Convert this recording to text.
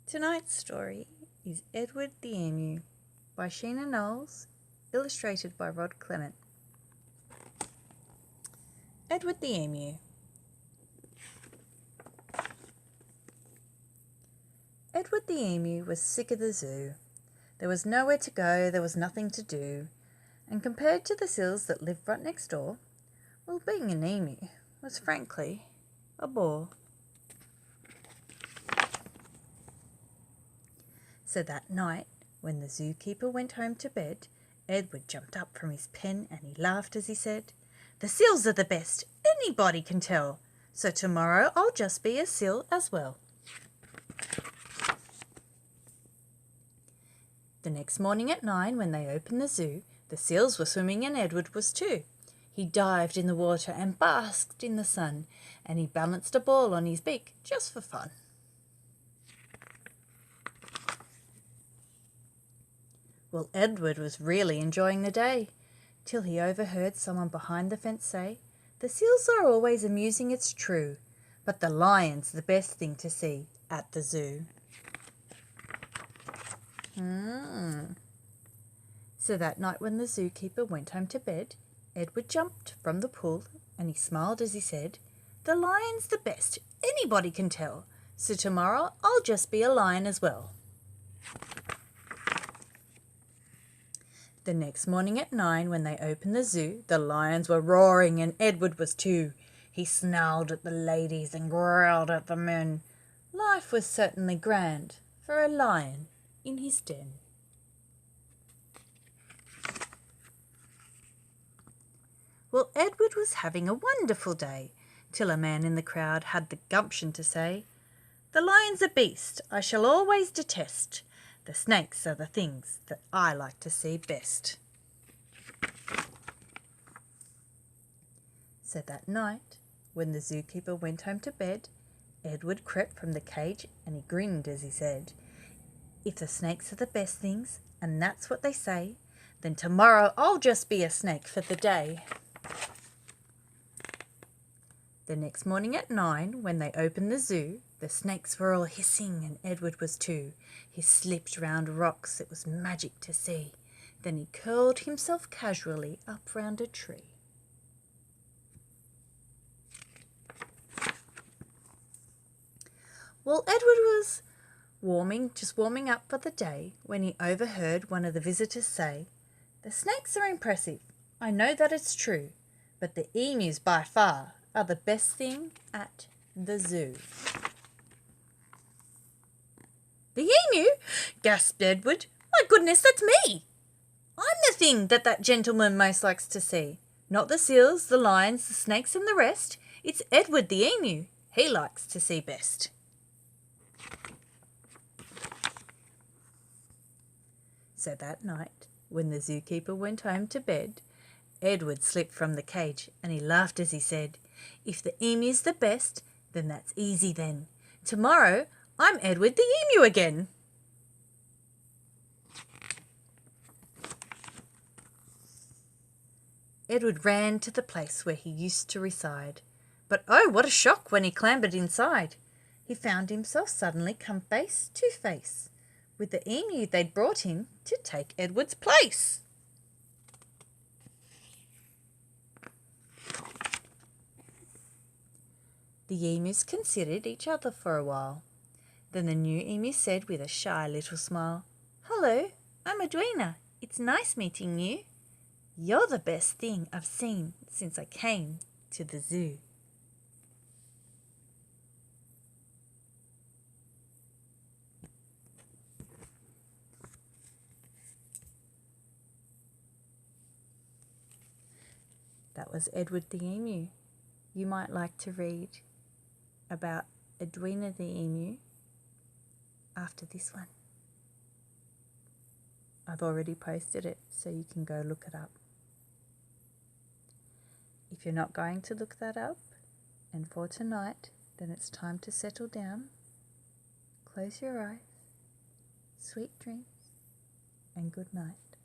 Tonight's story is Edward the Emu by Knowles, illustrated by Clement. Edward the Emu. Edward the Emu was sick of the zoo. There was nowhere to go, there was nothing to do, and compared to the seals that lived right next door, well, being an emu was frankly a bore. So that night, when the zookeeper went home to bed, Edward jumped up from his pen and he laughed as he said, "The seals are the best, anybody can tell, so tomorrow I'll just be a seal as well." The next morning at 9, when they opened the zoo, the seals were swimming and Edward was too. He dived in the water and basked in the sun, and he balanced a ball on his beak just for fun. Well, Edward was really enjoying the day, till he overheard someone behind the fence say, "The seals are always amusing, it's true, but the lion's the best thing to see at the zoo." So that night when the zookeeper went home to bed, Edward jumped from the pool and he smiled as he said, "The lion's the best, anybody can tell, so tomorrow I'll just be a lion as well." The next morning at 9, when they opened the zoo, the lions were roaring and Edward was too. He snarled at the ladies and growled at the men. Life was certainly grand for a lion in his den. Well, Edward was having a wonderful day, till a man in the crowd had the gumption to say, "The lion's a beast I shall always detest. The snakes are the things that I like to see best." So that night, when the zookeeper went home to bed, Edward crept from the cage and he grinned as he said, "If the snakes are the best things, and that's what they say, then tomorrow I'll just be a snake for the day." The next morning at 9, when they opened the zoo, the snakes were all hissing and Edward was too. He slipped round rocks, it was magic to see. Then he curled himself casually up round a tree. Well, Edward was just warming up for the day, when he overheard one of the visitors say, "The snakes are impressive, I know that it's true, but the emus by far are the best thing at the zoo." "The emu?" gasped Edward. "My goodness, that's me! I'm the thing that gentleman most likes to see. Not the seals, the lions, the snakes and the rest. It's Edward the emu he likes to see best." So that night, when the zookeeper went home to bed, Edward slipped from the cage and he laughed as he said, "If the emu's the best, then that's easy then. Tomorrow I'm Edward the emu again." Edward ran to the place where he used to reside, but oh, what a shock when he clambered inside. He found himself suddenly come face to face with the emu they'd brought him to take Edward's place. The emus considered each other for a while. Then the new emu said with a shy little smile, "Hello, I'm Edwina. It's nice meeting you. You're the best thing I've seen since I came to the zoo." That was Edward the Emu. You might like to read about Edwina the Emu after this one. I've already posted it, so you can go look it up. If you're not going to look that up, and for tonight, then it's time to settle down. Close your eyes, sweet dreams, and good night.